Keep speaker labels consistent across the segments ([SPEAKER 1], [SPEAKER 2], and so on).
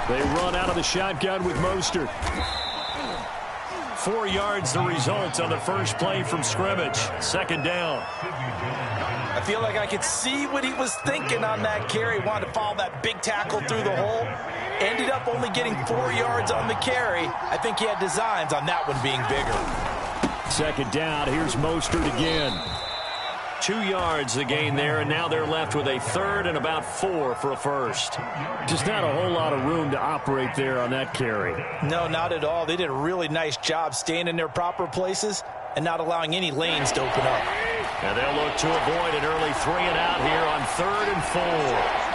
[SPEAKER 1] They run out of the shotgun with Mostert. 4 yards the result on the first play from scrimmage. Second down.
[SPEAKER 2] I feel like I could see what he was thinking on that carry. Wanted to follow that big tackle through the hole. Ended up only getting 4 yards on the carry. I think he had designs on that one being bigger.
[SPEAKER 1] Second down. Here's Mostert again. 2 yards the gain there, and now they're left with a third and about 4 for a first. Just not a whole lot of room to operate there on that carry.
[SPEAKER 2] No, not at all. They did a really nice job staying in their proper places and not allowing any lanes to open up.
[SPEAKER 1] And they'll look to avoid an early 3 and out here on 3rd and 4.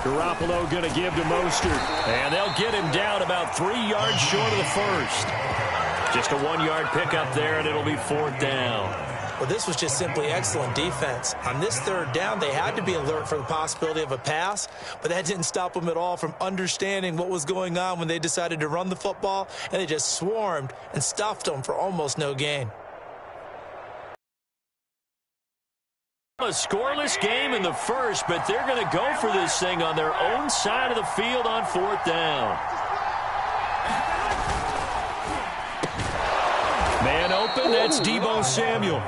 [SPEAKER 1] Garoppolo going to give to Mostert. And they'll get him down about 3 yards short of the first. Just a 1-yard pickup there, and it'll be 4th down.
[SPEAKER 2] Well, this was just simply excellent defense. On this 3rd down, they had to be alert for the possibility of a pass, but that didn't stop them at all from understanding what was going on when they decided to run the football, and they just swarmed and stuffed them for almost no gain.
[SPEAKER 1] A scoreless game in the first, but they're going to go for this thing on their own side of the field on 4th down. Man open, that's Deebo Samuel.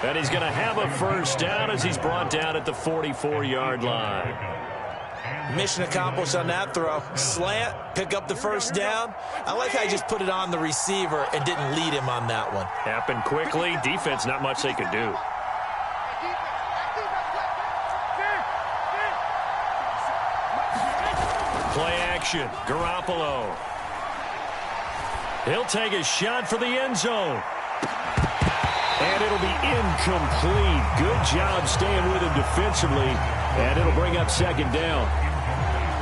[SPEAKER 1] And he's going to have a first down as he's brought down at the 44-yard line.
[SPEAKER 2] Mission accomplished on that throw. Slant, pick up the first down. I like how he just put it on the receiver and didn't lead him on that one.
[SPEAKER 1] Happened quickly. Defense, not much they could do. Play action. Garoppolo. He'll take a shot for the end zone. And it'll be incomplete. Good job staying with him defensively. And it'll bring up 2nd down.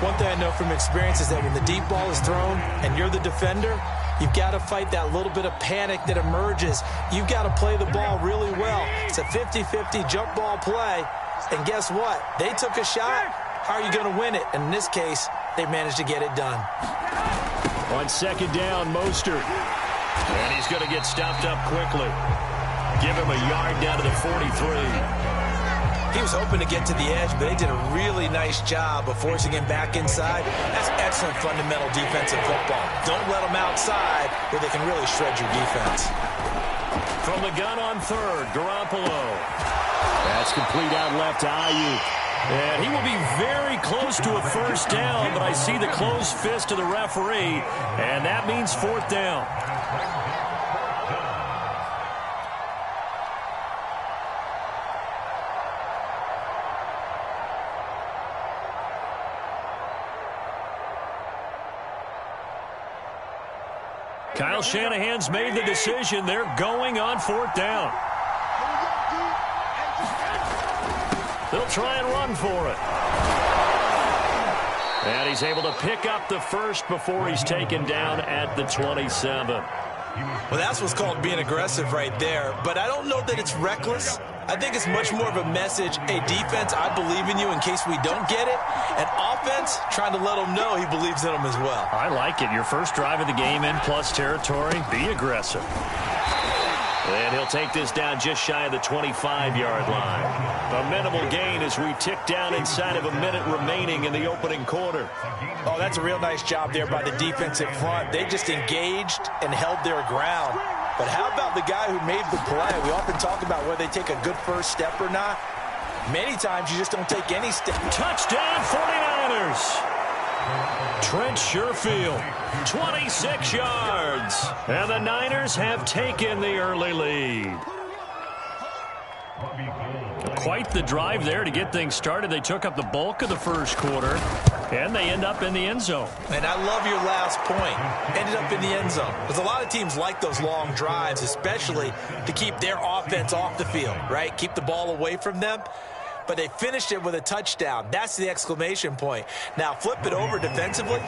[SPEAKER 2] One thing I know from experience is that when the deep ball is thrown and you're the defender, you've got to fight that little bit of panic that emerges. You've got to play the ball really well. It's a 50-50 jump ball play. And guess what? They took a shot. How are you going to win it? And in this case, they managed to get it done.
[SPEAKER 1] On 2nd down, Mostert. And he's going to get stopped up quickly. Give him a yard down to the 43.
[SPEAKER 2] He was hoping to get to the edge, but they did a really nice job of forcing him back inside. That's excellent fundamental defensive football. Don't let them outside where they can really shred your defense.
[SPEAKER 1] From the gun on 3rd, Garoppolo. That's complete out left to Ayuk. And he will be very close to a first down, but I see the closed fist of the referee, and that means 4th down. Kyle Shanahan's made the decision. They're going on 4th down. They'll try and run for it. And he's able to pick up the first before he's taken down at the 27.
[SPEAKER 2] Well, that's what's called being aggressive right there. But I don't know that it's reckless. I think it's much more of a message. Hey, defense, I believe in you in case we don't get it. And offense, trying to let him know he believes in them as well.
[SPEAKER 1] I like it. Your first drive of the game in plus territory, be aggressive. And he'll take this down just shy of the 25-yard line. A minimal gain as we tick down inside of a minute remaining in the opening quarter.
[SPEAKER 2] Oh, that's a real nice job there by the defensive front. They just engaged and held their ground. But how about the guy who made the play? We often talk about whether they take a good first step or not. Many times you just don't take any step.
[SPEAKER 1] Touchdown 49ers! Trent Sherfield, 26 yards. And the Niners have taken the early lead. Quite the drive there to get things started. They took up the bulk of the first quarter, and they end up in the end zone.
[SPEAKER 2] And I love your last point. Ended up in the end zone. Because a lot of teams like those long drives, especially to keep their offense off the field, right? Keep the ball away from them. But they finished it with a touchdown. That's the exclamation point. Now, flip it over defensively.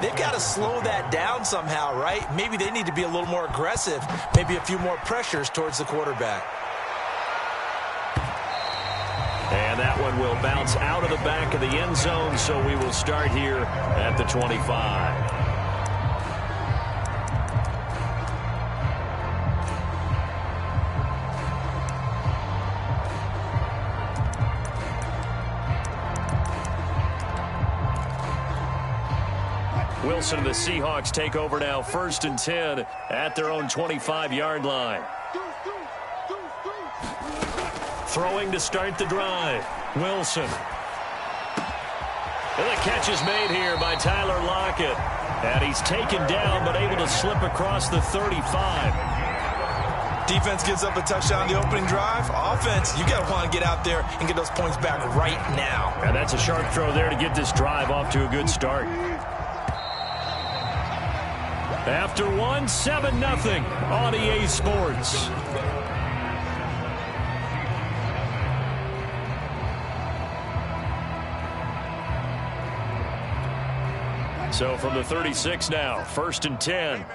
[SPEAKER 2] They've got to slow that down somehow, right? Maybe they need to be a little more aggressive. Maybe a few more pressures towards the quarterback.
[SPEAKER 1] And And that one will bounce out of the back of the end zone, so we will start here at the 25. Wilson and the Seahawks take over now, 1st and 10 at their own 25-yard line. Throwing to start the drive, Wilson. And the catch is made here by Tyler Lockett. And he's taken down but able to slip across the 35.
[SPEAKER 2] Defense gives up a touchdown the opening drive. Offense, you got to want to get out there and get those points back right now.
[SPEAKER 1] And that's a sharp throw there to get this drive off to a good start. After 7-0 on EA Sports. So from the 36 now, 1st and 10.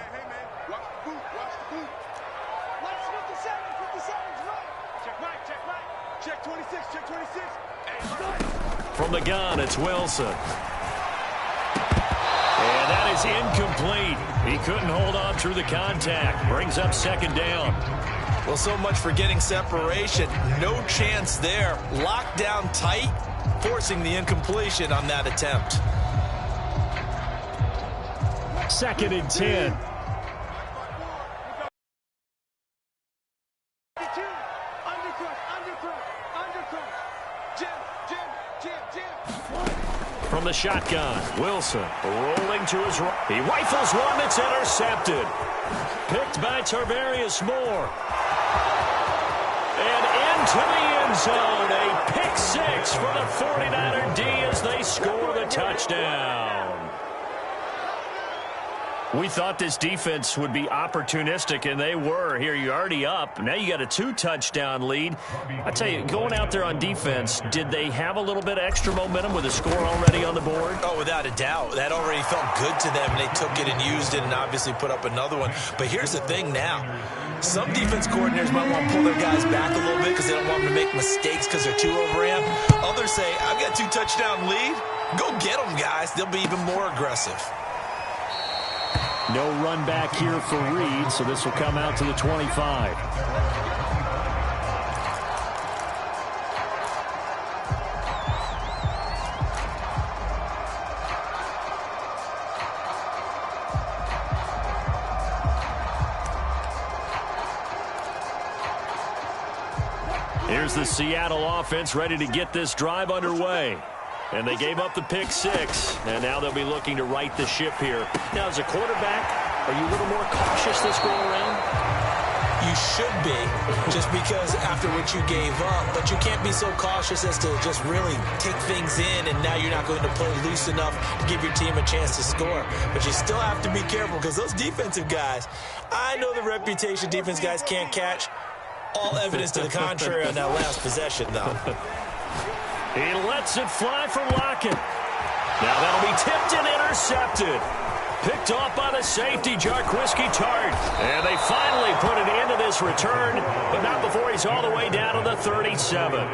[SPEAKER 1] From the gun, it's Wilson. And that is incomplete. He couldn't hold on through the contact. Brings up 2nd down.
[SPEAKER 2] Well, so much for getting separation. No chance there. Locked down tight, forcing the incompletion on that attempt.
[SPEAKER 1] 2nd and 10. From the shotgun, Wilson rolling to his right. He rifles one that's intercepted. Picked by Tarvarius Moore. And into the end zone. A pick 6 for the 49er D as they score the touchdown. We thought this defense would be opportunistic, and they were. Here, you're already up. Now you got a 2-touchdown lead. I tell you, going out there on defense, did they have a little bit of extra momentum with a score already on the board?
[SPEAKER 2] Oh, without a doubt. That already felt good to them, and they took it and used it and obviously put up another one. But here's the thing now. Some defense coordinators might want to pull their guys back a little bit because they don't want them to make mistakes because they're too overran. Others say, I've got a 2-touchdown lead. Go get them, guys. They'll be even more aggressive.
[SPEAKER 1] No run back here for Reed, so this will come out to the 25. Here's the Seattle offense ready to get this drive underway. And they gave up the pick 6, and now they'll be looking to right the ship here. Now, as a quarterback, are you a little more cautious this go around?
[SPEAKER 2] You should be, just because after what you gave up. But you can't be so cautious as to just really take things in, and now you're not going to play loose enough to give your team a chance to score. But you still have to be careful because those defensive guys, I know the reputation defense guys can't catch. All evidence to the contrary on that last possession, though.
[SPEAKER 1] He lets it fly for Lockett. Now that'll be tipped and intercepted. Picked off by the safety, Jarquiski Tart. And they finally put it into this return, but not before he's all the way down to the 37.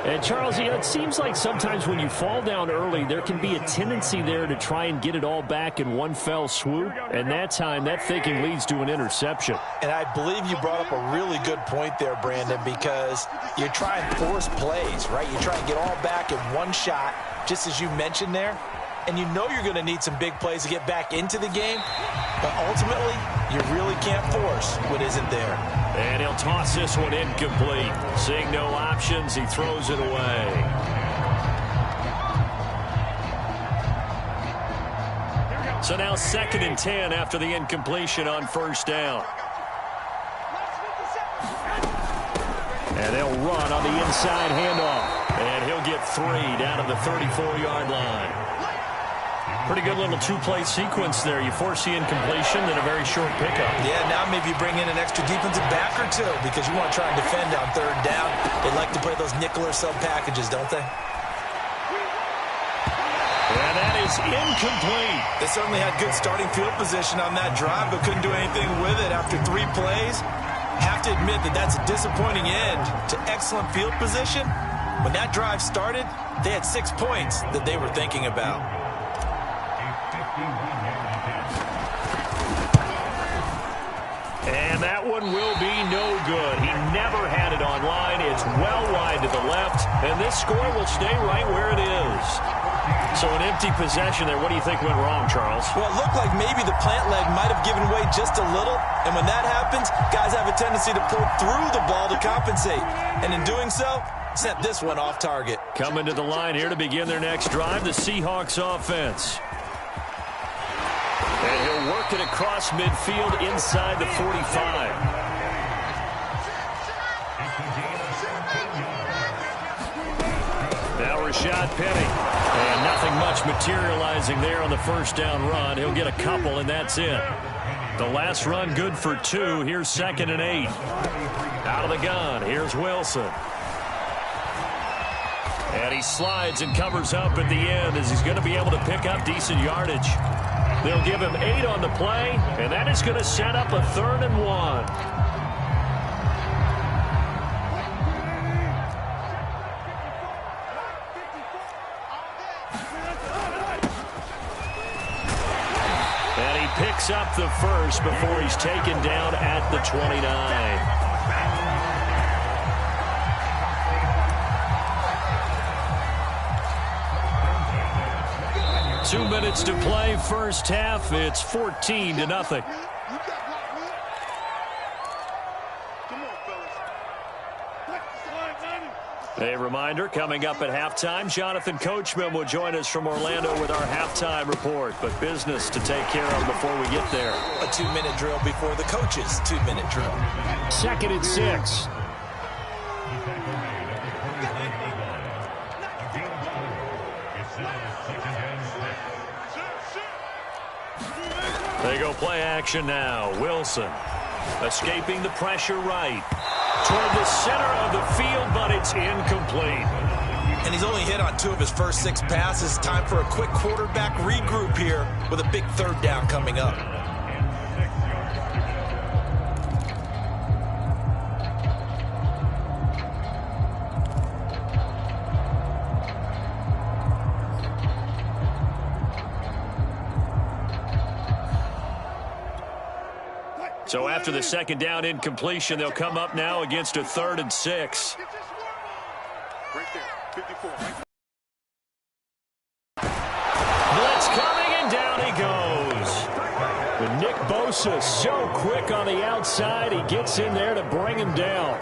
[SPEAKER 3] And, Charles, you know, it seems like sometimes when you fall down early, there can be a tendency there to try and get it all back in one fell swoop. And that time, that thinking leads to an interception.
[SPEAKER 2] And I believe you brought up a really good point there, Brandon, because you try and force plays, right? You try and get all back in one shot, just as you mentioned there. And you know you're going to need some big plays to get back into the game. But ultimately, you really can't force what isn't there.
[SPEAKER 1] And he'll toss this one incomplete. Seeing no options, he throws it away. So now 2nd and 10 after the incompletion on 1st down. And they'll run on the inside handoff. And he'll get 3 down at the 34-yard line. Pretty good little two-play sequence there. You force the incompletion, then a very short pickup.
[SPEAKER 2] Yeah, now maybe you bring in an extra defensive back or two because you want to try and defend on 3rd down. They like to play those nickel or sub packages, don't they?
[SPEAKER 1] And that is incomplete.
[SPEAKER 2] They certainly had good starting field position on that drive, but couldn't do anything with it after 3 plays. Have to admit that that's a disappointing end to excellent field position, When that drive started, they had 6 points that they were thinking about.
[SPEAKER 3] And that one will be no good. He never had it on line. It's well wide to the left, and this score will stay right where it is. So an empty possession there. What do you think went wrong, Charles?
[SPEAKER 2] Well, it looked like maybe the plant leg might have given way just a little, and when that happens, guys have a tendency to pull through the ball to compensate. And in doing so, sent this one off target.
[SPEAKER 3] Coming to the line here to begin their next drive, the Seahawks offense. And he'll work it across midfield inside the 45. Now Rashad Penny. And nothing much materializing there on the first down run. He'll get a couple, and that's it. The last run good for 2. Here's 2nd and 8. Out of the gun. Here's Wilson. And he slides and covers up at the end as he's going to be able to pick up decent yardage. They'll give him 8 on the play, and that is going to set up a 3rd and 1. Picks up the first before he's taken down at the 29. 2 minutes to play, first half. It's 14-0. A reminder, coming up at halftime, Jonathan Coachman will join us from Orlando with our halftime report. But business to take care of before we get there.
[SPEAKER 2] A 2-minute drill before the coach's 2-minute drill.
[SPEAKER 3] 2nd and 6. They go play action now. Wilson escaping the pressure right. Toward the center of the field, but it's incomplete.
[SPEAKER 2] And he's only hit on 2 of his first 6 passes. Time for a quick quarterback regroup here with a big 3rd down coming up.
[SPEAKER 3] So after the 2nd down incompletion, they'll come up now against a 3rd and 6.
[SPEAKER 4] Right there, 54.
[SPEAKER 3] Blitz coming, and down he goes. But Nick Bosa so quick on the outside, he gets in there to bring him down.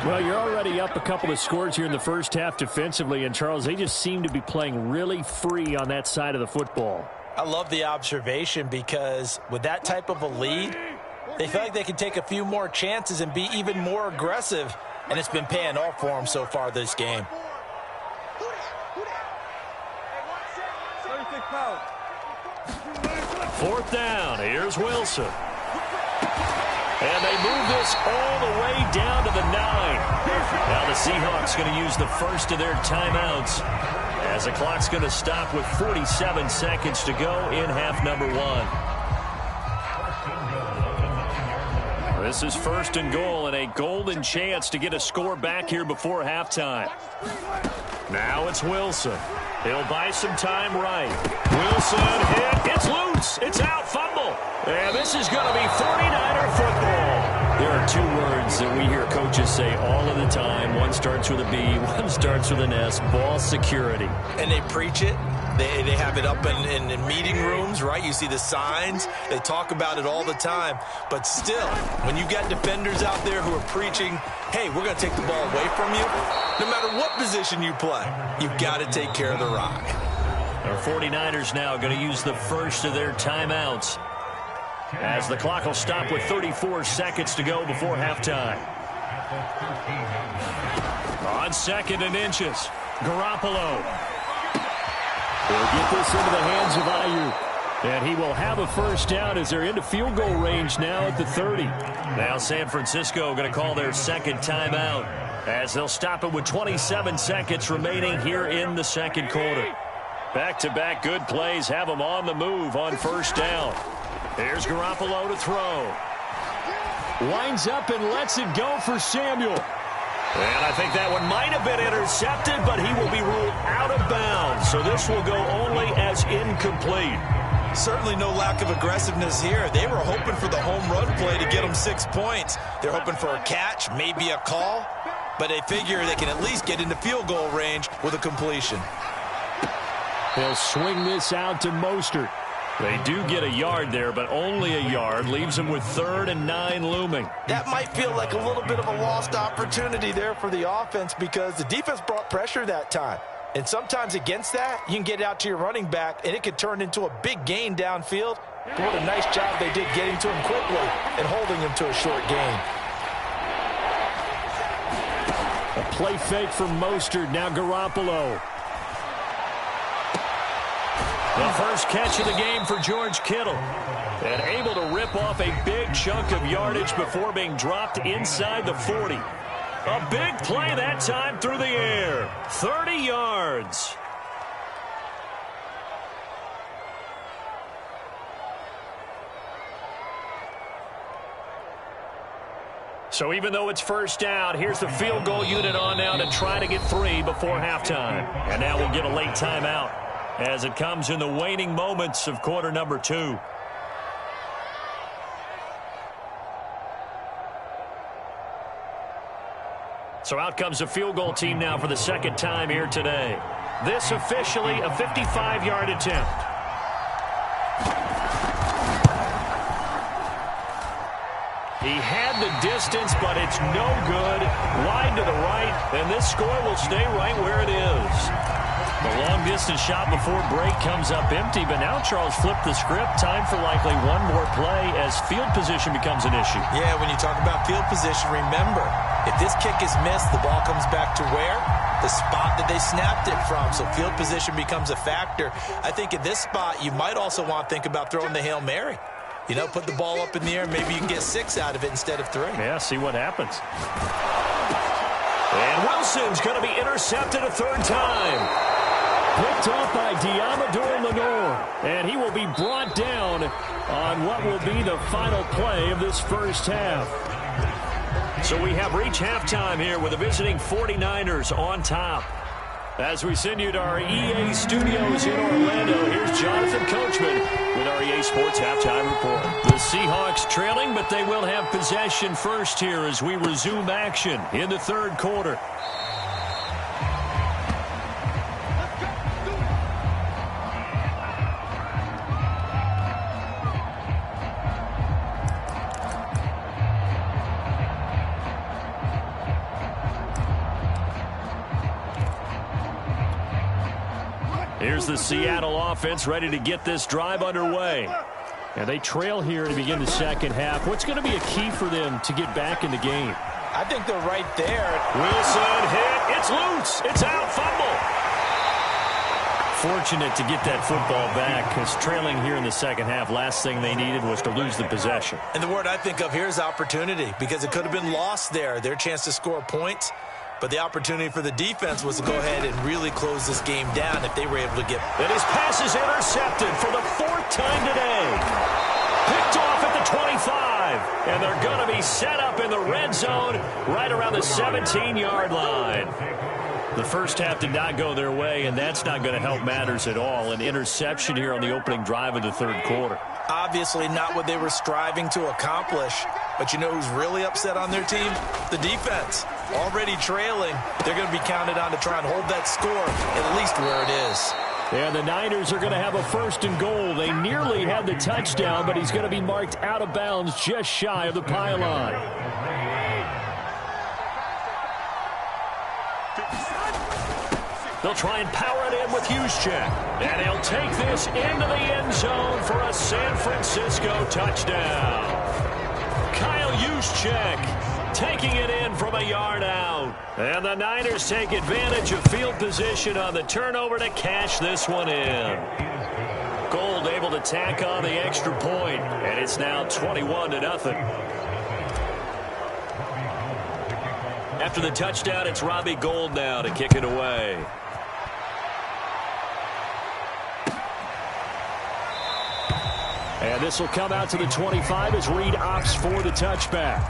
[SPEAKER 3] Well, you're already up a couple of scores here in the first half defensively, and Charles, they just seem to be playing really free on that side of the football.
[SPEAKER 2] I love the observation because with that type of a lead, they feel like they can take a few more chances and be even more aggressive, and it's been paying off for them so far this game.
[SPEAKER 3] Fourth down, here's Wilson. And they move this all the way down to the 9. Now the Seahawks going to use the first of their timeouts as the clock's going to stop with 47 seconds to go in half number 1. This is 1st and goal and a golden chance to get a score back here before halftime. Now it's Wilson. He'll buy some time right. Wilson hit. It's loose. It's out. Fumble. And this is going to be 49er football. There are 2 words that we hear coaches say all of the time. One starts with a B, one starts with an S. Ball security.
[SPEAKER 2] And they preach it. They have it up in meeting rooms, right? You see the signs. They talk about it all the time. But still, when you got defenders out there who are preaching, hey, we're going to take the ball away from you, no matter what position you play, you've got to take care of the rock.
[SPEAKER 3] Our 49ers now going to use the first of their timeouts as the clock will stop with 34 seconds to go before halftime. On 2nd and inches, Garoppolo. They'll get this into the hands of Ayuk. And he will have a first down as they're into field goal range now at the 30. Now San Francisco going to call their 2nd timeout as they'll stop it with 27 seconds remaining here in the 2nd quarter. Back-to-back good plays have them on the move on first down. Here's Garoppolo to throw. Winds up and lets it go for Samuel.
[SPEAKER 1] And I think that one might have been intercepted, but he will be ruled out of bounds. So this will go only as incomplete.
[SPEAKER 2] Certainly no lack of aggressiveness here. They were hoping for the home run play to get them 6 points. They're hoping for a catch, maybe a call, but they figure they can at least get into field goal range with a completion.
[SPEAKER 3] They'll swing this out to Mostert.
[SPEAKER 1] They do get a yard there, but only a yard. Leaves them with 3rd and 9 looming.
[SPEAKER 2] That might feel like a little bit of a lost opportunity there for the offense because the defense brought pressure that time. And sometimes against that, you can get out to your running back, and it could turn into a big gain downfield. But what a nice job they did getting to him quickly and holding him to a short gain.
[SPEAKER 3] A play fake from Mostert. Now Garoppolo.
[SPEAKER 1] The first catch of the game for George Kittle. And able to rip off a big chunk of yardage before being dropped inside the 40. A big play that time through the air. 30 yards. So even though it's first down, here's the field goal unit on now to try to get 3 before halftime. And now we'll get a late timeout as it comes in the waning moments of quarter number 2. So out comes the field goal team now for the second time here today. This officially a 55-yard attempt. He had the distance, but it's no good. Wide to the right, and this score will stay right where it is. The long-distance shot before break comes up empty, but now Charles flipped the script. Time for likely one more play as field position becomes an issue.
[SPEAKER 2] Yeah, when you talk about field position, remember, if this kick is missed, the ball comes back to where? The spot that they snapped it from. So field position becomes a factor. I think at this spot, you might also want to think about throwing the Hail Mary. You know, put the ball up in the air. Maybe you can get 6 out of it instead of 3.
[SPEAKER 1] Yeah, see what happens. And Wilson's going to be intercepted a 3rd time.
[SPEAKER 3] Picked off by Diamador Lenore. And he will be brought down on what will be the final play of this first half.
[SPEAKER 1] So we have reached halftime here with the visiting 49ers on top. As we send you to our EA studios in Orlando, here's Jonathan Coachman with our EA Sports Halftime Report. The Seahawks trailing, but they will have possession first here as we resume action in the 3rd quarter. Here's the Seattle offense ready to get this drive underway.
[SPEAKER 3] And they trail here to begin the second half. What's going to be a key for them to get back in the game?
[SPEAKER 2] I think they're right there.
[SPEAKER 1] Wilson hit. It's loose. It's out. Fumble.
[SPEAKER 3] Fortunate to get that football back because trailing here in the second half, last thing they needed was to lose the possession.
[SPEAKER 2] And the word I think of here is opportunity because it could have been lost there. Their chance to score points. But the opportunity for the defense was to go ahead and really close this game down if they were able to get.
[SPEAKER 1] And his pass is intercepted for the 4th time today. Picked off at the 25. And they're going to be set up in the red zone right around the 17-yard line.
[SPEAKER 3] The first half did not go their way, and that's not going to help matters at all. An interception here on the opening drive of the 3rd quarter.
[SPEAKER 2] Obviously not what they were striving to accomplish. But you know who's really upset on their team? The defense. Already trailing. They're going to be counted on to try and hold that score at least where it is.
[SPEAKER 3] And the Niners are going to have a 1st and goal. They nearly had the touchdown, but he's going to be marked out of bounds just shy of the pylon.
[SPEAKER 1] They'll try and power it in with Juszczyk. And he'll take this into the end zone for a San Francisco touchdown. Kyle Juszczyk taking it in from a yard out. And the Niners take advantage of field position on the turnover to cash this one in. Gold able to tack on the extra point, and it's now 21-0. After the touchdown, it's Robbie Gould now to kick it away.
[SPEAKER 3] And this will come out to the 25 as Reed opts for the touchback.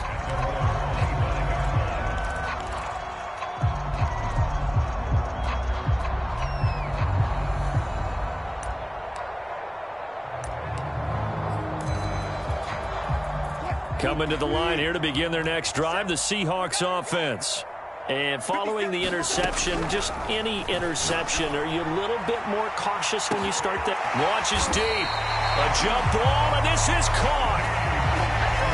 [SPEAKER 3] Coming to the line here to begin their next drive, the Seahawks offense.
[SPEAKER 1] And following the interception, just any interception, are you a little bit more cautious when you start that?
[SPEAKER 3] Launches deep. A jump ball, and this is caught.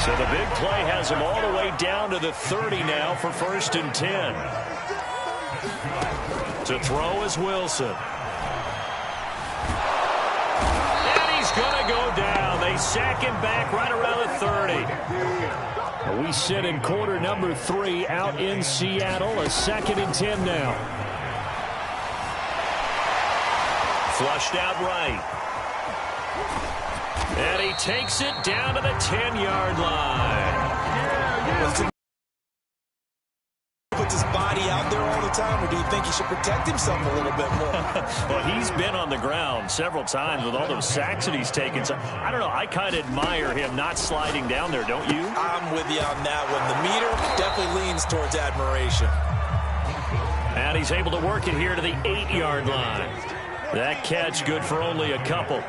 [SPEAKER 3] So the big play has him all the way down to the 30 now for 1st and 10. To throw is Wilson. And he's going to go down. They sack him back right around the 30. We sit in quarter number 3 out in Seattle. A 2nd and 10 now. Flushed out right. And he takes it down to the 10-yard line.
[SPEAKER 2] Puts his body out there all the time, or do you think he should protect himself a little bit more?
[SPEAKER 3] Well, he's been on the ground several times with all those sacks that he's taken. So, I don't know. I kind of admire him not sliding down there, don't you?
[SPEAKER 2] I'm with you on that one. The meter definitely leans towards admiration.
[SPEAKER 3] And he's able to work it here to the 8-yard line. That catch good for only a couple.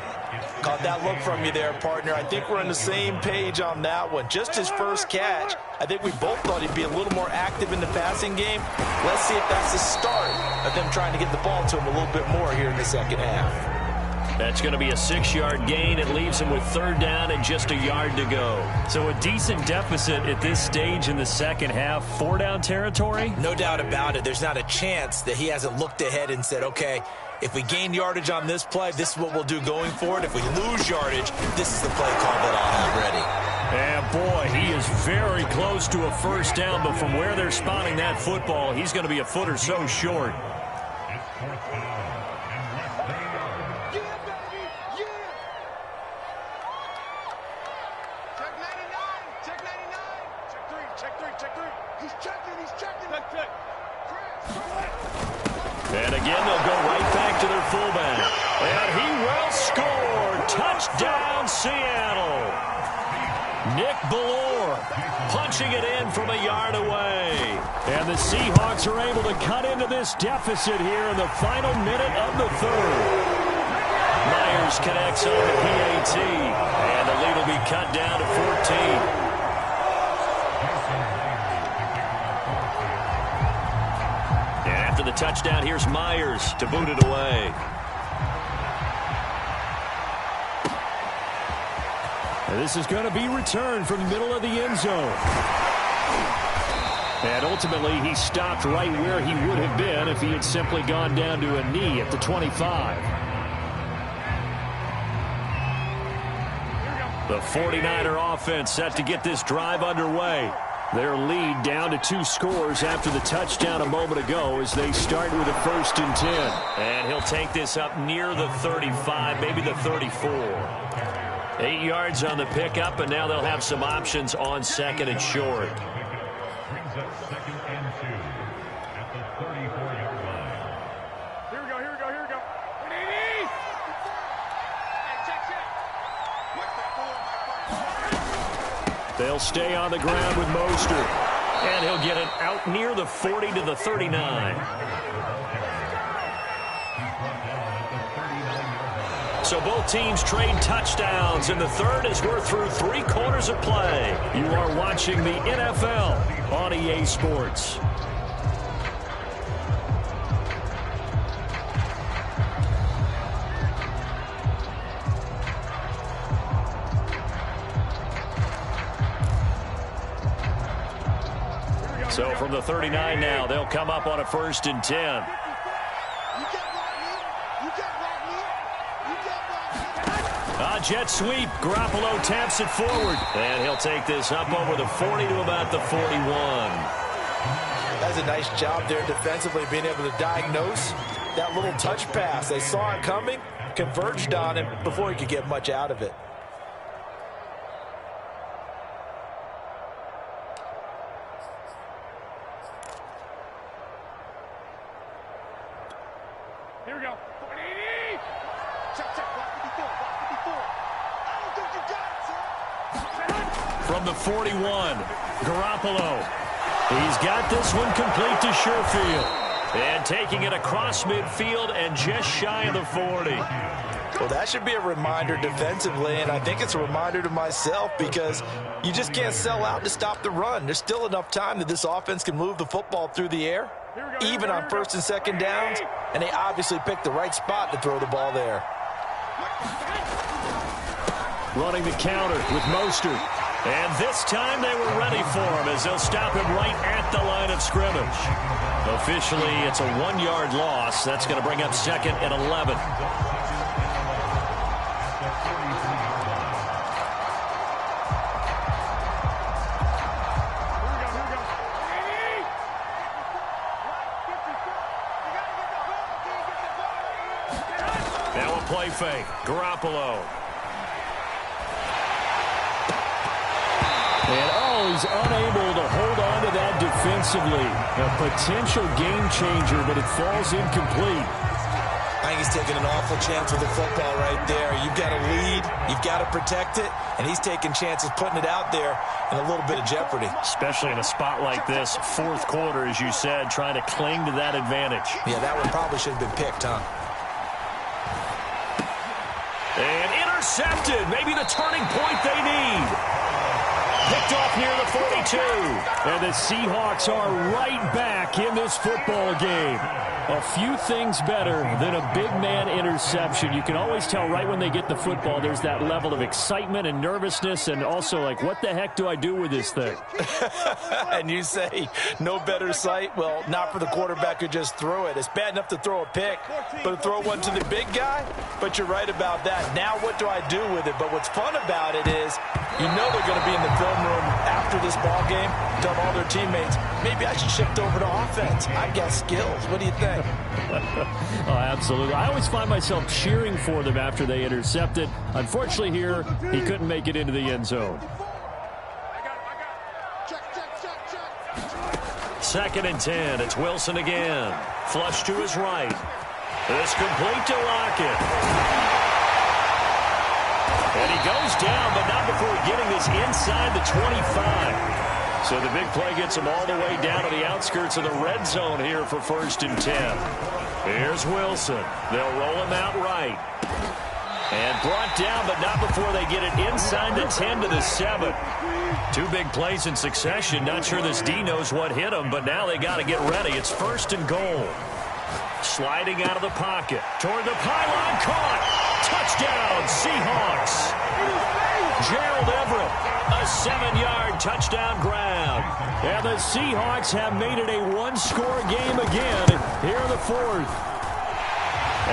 [SPEAKER 2] Caught that look from you there, partner. I think we're on the same page on that one. Just his first catch. I think we both thought he'd be a little more active in the passing game. Let's see if that's the start of them trying to get the ball to him a little bit more here in the second half.
[SPEAKER 3] That's going to be a 6-yard gain. It leaves him with 3rd down and just a yard to go. So a decent deficit at this stage in the second half. 4-down territory?
[SPEAKER 2] No doubt about it. There's not a chance that he hasn't looked ahead and said, okay, if we gain yardage on this play, this is what we'll do going forward. If we lose yardage, this is the play call that I'll have ready.
[SPEAKER 3] And boy, he is very close to a 1st down, but from where they're spotting that football, he's going to be a foot or so short. And again, they'll go right back to their fullback. And he will score. Touchdown, Seattle. Nick Ballore punching it in from a yard away. And the Seahawks are able to cut into this deficit here in the final minute of the 3rd. Myers connects on the PAT. And the lead will be cut down to 14. The touchdown, here's Myers to boot it away. And this is going to be returned from the middle of the end zone. And ultimately, he stopped right where he would have been if he had simply gone down to a knee at the 25. The 49er offense set to get this drive underway. Their lead down to 2 scores after the touchdown a moment ago as they start with a 1st and 10. And he'll take this up near the 35, maybe the 34. 8 yards on the pickup, and now they'll have some options on 2nd and short. They'll stay on the ground with Mostert. And he'll get it out near the 40 to the 39. So both teams trade touchdowns in the 3rd as we're through 3 quarters of play. You are watching the NFL on EA Sports. So from the 39 now, they'll come up on a 1st and 10. Jet sweep. Garoppolo taps it forward. And he'll take this up over the 40 to about the 41.
[SPEAKER 2] That's a nice job there defensively, being able to diagnose that little touch pass. They saw it coming, converged on him before he could get much out of it.
[SPEAKER 4] Here we go. 180. Check, check. Block 54. Block 54. I don't think you got it, sir.
[SPEAKER 3] From the 41, Garoppolo. He's got this one complete to Sherfield.
[SPEAKER 1] And taking it across midfield and just shy of the 40.
[SPEAKER 2] Well, that should be a reminder defensively, and I think it's a reminder to myself because you just can't sell out to stop the run. There's still enough time that this offense can move the football through the air, even on first and second downs, and they obviously picked the right spot to throw the ball there.
[SPEAKER 3] Running the counter with Mostert.
[SPEAKER 1] And this time they were ready for him as they'll stop him right at the line of scrimmage. Officially, it's a 1-yard loss. That's going to bring up 2nd and 11. Now a play fake. Garoppolo.
[SPEAKER 3] And, he's unable to hold on to that defensively. A potential game changer, but it falls incomplete.
[SPEAKER 2] I think he's taking an awful chance with the football right there. You've got to lead, you've got to protect it, and he's taking chances putting it out there in a little bit of jeopardy.
[SPEAKER 1] Especially in a spot like this, 4th quarter, as you said, trying to cling to that advantage.
[SPEAKER 2] Yeah, that one probably should have been picked, huh?
[SPEAKER 1] And intercepted. Maybe the turning point they need. Picked off near the 42.
[SPEAKER 3] And the Seahawks are right back in this football game. A few things better than a big man interception. You can always tell right when they get the football, there's that level of excitement and nervousness and also like, what the heck do I do with this thing?
[SPEAKER 2] And you say no better sight? Well, not for the quarterback who just threw it. It's bad enough to throw a pick, but to throw one to the big guy? But you're right about that. Now what do I do with it? But what's fun about it is you know they're going to be in the film room after this ball game, tell all their teammates, maybe I should shift over to offense. I've got skills. What do you think?
[SPEAKER 3] Oh, absolutely. I always find myself cheering for them after they intercept it. Unfortunately here, he couldn't make it into the end zone.
[SPEAKER 1] 2nd and 10. It's Wilson again. Flush to his right. This complete to Lockett. And he goes down, but not before getting this inside the 25. So the big play gets him all the way down to the outskirts of the red zone here for 1st and 10. Here's Wilson. They'll roll him out right. And brought down, but not before they get it inside the 10 to the 7. 2 big plays in succession. Not sure this D knows what hit him, but now they got to get ready. It's 1st and goal. Sliding out of the pocket. Toward the pylon. Caught. Touchdown, Seahawks. Gerald Everett, a 7-yard touchdown grab.
[SPEAKER 3] And the Seahawks have made it a 1-score game again here in the 4th.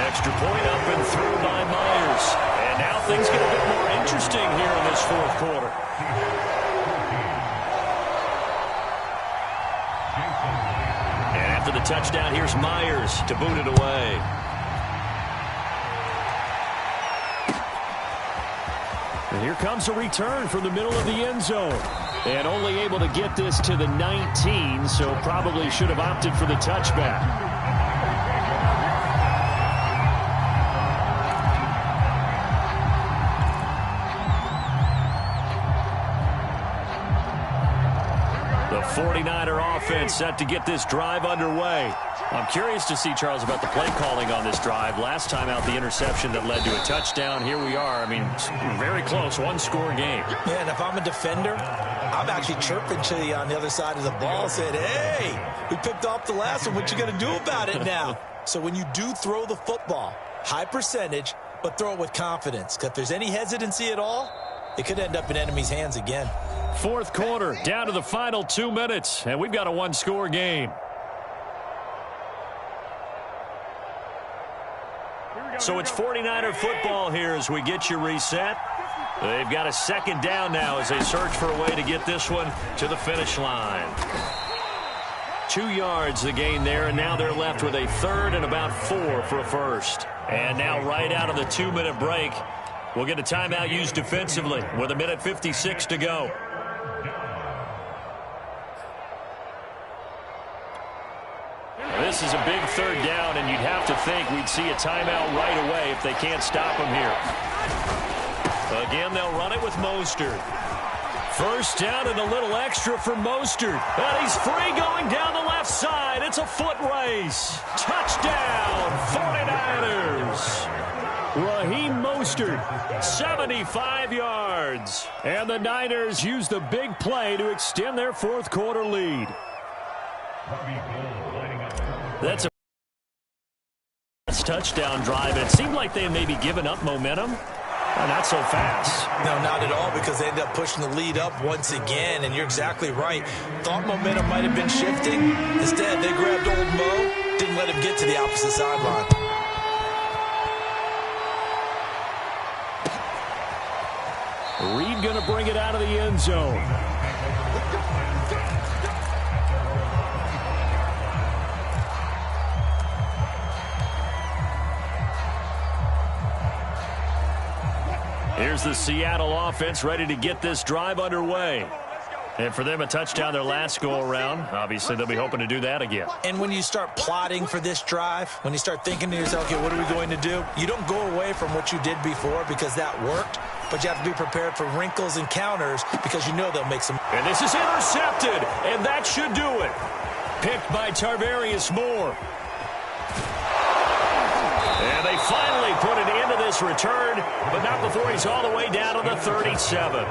[SPEAKER 1] Extra point up and through by Myers. And now things get a bit more interesting here in this 4th quarter. And after the touchdown, here's Myers to boot it away.
[SPEAKER 3] And here comes a return from the middle of the end zone. And only able to get this to the 19, so probably should have opted for the touchback.
[SPEAKER 1] The 49er offense set to get this drive underway. I'm curious to see, Charles, about the play calling on this drive. Last time out, the interception that led to a touchdown. Here we are. I mean, very close, 1-score game.
[SPEAKER 2] Yeah, and if I'm a defender, I'm actually chirping to you on the other side of the ball, saying, hey, we picked off the last one. What you going to do about it now? So when you do throw the football, high percentage, but throw it with confidence. Because if there's any hesitancy at all, it could end up in enemy's hands again.
[SPEAKER 3] 4th quarter, down to the final 2 minutes, and we've got a 1-score game.
[SPEAKER 1] So it's 49er football here as we get you reset. They've got a 2nd down now as they search for a way to get this one to the finish line. 2 yards the gain there, and now they're left with a 3rd and about 4 for a 1st. And now right out of the 2-minute break, we'll get a timeout used defensively with 1:56 to go. This is a big 3rd down, and you'd have to think we'd see a timeout right away if they can't stop him here. Again, they'll run it with Mostert. First down and a little extra for Mostert. And he's free going down the left side. It's a foot race. Touchdown, 49ers. Raheem Mostert, 75 yards. And the Niners use the big play to extend their fourth quarter lead. That's a touchdown drive. It seemed like they had maybe given up momentum. Oh, not so fast.
[SPEAKER 2] No, not at all, because they ended up pushing the lead up once again, and you're exactly right. Thought momentum might have been shifting. Instead, they grabbed old Mo, didn't let him get to the opposite sideline.
[SPEAKER 1] Reed going to bring it out of the end zone. Here's the Seattle offense ready to get this drive underway. And for them, a touchdown their last go-around. Obviously, they'll be hoping to do that again.
[SPEAKER 2] And when you start plotting for this drive, when you start thinking to yourself, okay, what are we going to do? You don't go away from what you did before because that worked, but you have to be prepared for wrinkles and counters because you know they'll make some.
[SPEAKER 1] And this is intercepted, and that should do it. Picked by Tarvarius Moore. And they finally put an end to this return, but not before he's all the way down to the 37.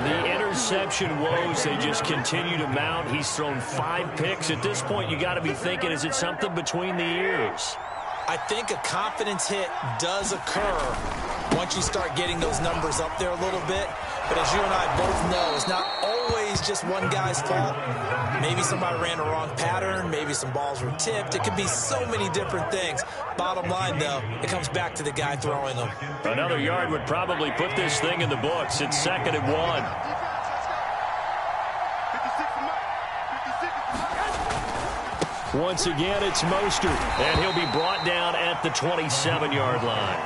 [SPEAKER 1] The interception woes, they just continue to mount. He's thrown 5 picks. At this point, you got to be thinking, is it something between the ears?
[SPEAKER 2] I think a confidence hit does occur once you start getting those numbers up there a little bit. But as you and I both know, it's not always just one guy's fault. Maybe somebody ran the wrong pattern. Maybe some balls were tipped. It could be so many different things. Bottom line, though, it comes back to the guy throwing them.
[SPEAKER 1] Another yard would probably put this thing in the books. It's 2nd and 1. Once again, it's Mostert, and he'll be brought down at the 27-yard line.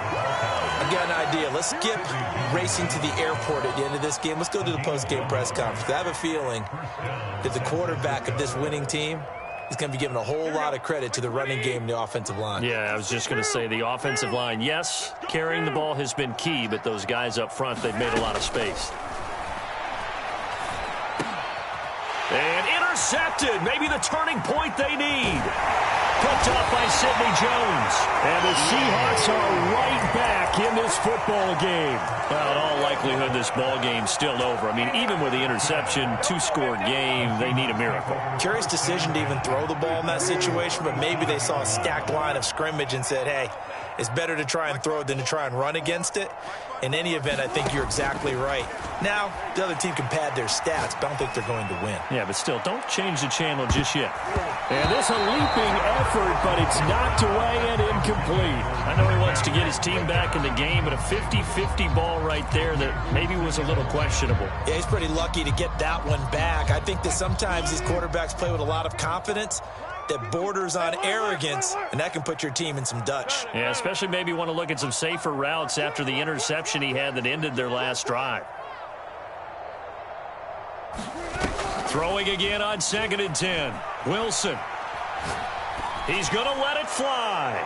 [SPEAKER 2] I've got an idea. Let's skip racing to the airport at the end of this game. Let's go to the post-game press conference. I have a feeling that the quarterback of this winning team is going to be giving a whole lot of credit to the running game and the offensive line.
[SPEAKER 1] Yeah, I was just going to say the offensive line, yes, carrying the ball has been key, but those guys up front, they've made a lot of space. And intercepted. Maybe the turning point they need. Picked off by Sidney Jones. And the Seahawks are right back in this football game. Well, in all likelihood, this ball game's still over. I mean, even with the interception, 2-score game, they need a miracle.
[SPEAKER 2] Curious decision to even throw the ball in that situation, but maybe they saw a stacked line of scrimmage and said, hey, it's better to try and throw it than to try and run against it. In any event, I think you're exactly right. Now, the other team can pad their stats, but I don't think they're going to win.
[SPEAKER 1] Yeah, but still, don't change the channel just yet. And this a leaping effort, but it's knocked away and incomplete. I know he wants to get his team back in the game, but a 50-50 ball right there that maybe was a little questionable.
[SPEAKER 2] Yeah, he's pretty lucky to get that one back. I think that sometimes these quarterbacks play with a lot of confidence that borders on arrogance, and that can put your team in some Dutch.
[SPEAKER 1] Yeah, especially maybe want to look at some safer routes after the interception he had that ended their last drive. Throwing again on 2nd and 10. Wilson. He's going to let it fly.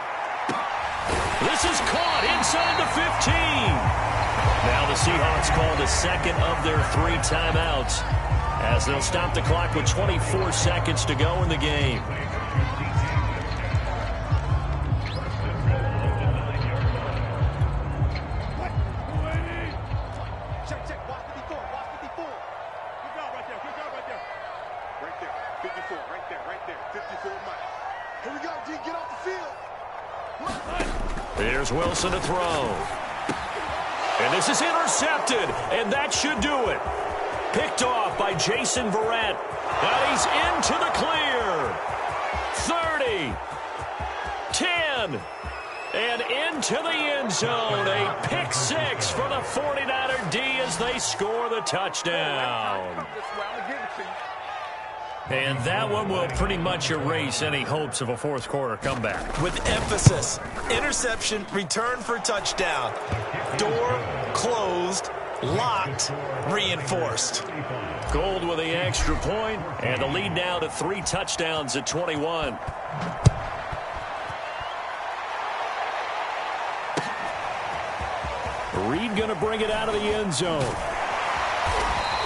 [SPEAKER 1] This is caught inside the 15. Now the Seahawks call the second of their 3 timeouts as they'll stop the clock with 24 seconds to go in the game. There's Wilson to throw. And this is intercepted, and that should do it. Picked off by Jason Verrett. And he's into the clear. 30. 10. And into the end zone. A pick 6 for the 49er D as they score the touchdown. And that one will pretty much erase any hopes of a fourth quarter comeback.
[SPEAKER 2] With emphasis, interception, return for touchdown. Door closed, locked, reinforced.
[SPEAKER 1] Gold with the extra point, and the lead now to 3 touchdowns at 21. Reed going to bring it out of the end zone.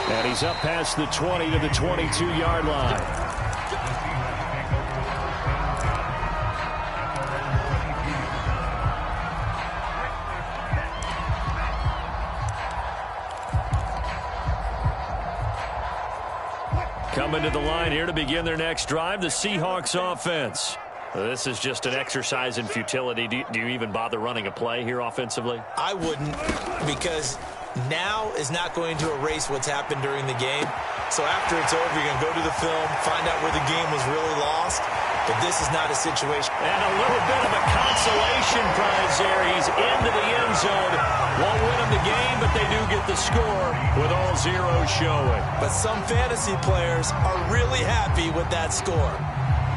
[SPEAKER 3] And he's up past the 20 to the 22-yard line. Coming to the line here to begin their next drive, the Seahawks offense. This is just an exercise in futility. Do you even bother running a play here offensively?
[SPEAKER 2] I wouldn't, because now is not going to erase what's happened during the game. So after it's over, you're going to go to the film, find out where the game was really lost. But this is not a situation.
[SPEAKER 1] And a little bit of a consolation prize there. He's into the end zone. Won't win them the game, but they do get the score with all zeros showing.
[SPEAKER 2] But some fantasy players are really happy with that score.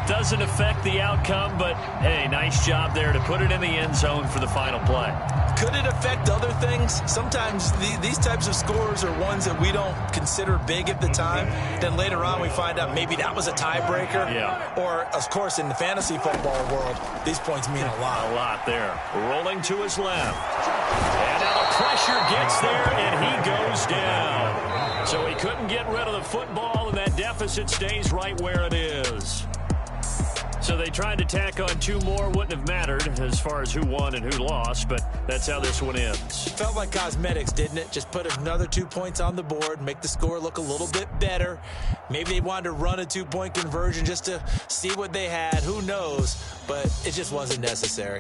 [SPEAKER 1] Doesn't affect the outcome, but, hey, nice job there to put it in the end zone for the final play.
[SPEAKER 2] Could it affect other things? Sometimes these types of scores are ones that we don't consider big at the time. Then later on we find out maybe that was a tiebreaker.
[SPEAKER 1] Yeah.
[SPEAKER 2] Or, of course, in the fantasy football world, these points mean a lot.
[SPEAKER 1] A lot there. Rolling to his left. And now the pressure gets there, and he goes down. So he couldn't get rid of the football, and that deficit stays right where it is. So they tried to tack on two more. Wouldn't have mattered as far as who won and who lost, but that's how this one ends.
[SPEAKER 2] Felt like cosmetics, didn't it? Just put another 2 points on the board, make the score look a little bit better. Maybe they wanted to run a 2-point conversion just to see what they had. Who knows? But it just wasn't necessary.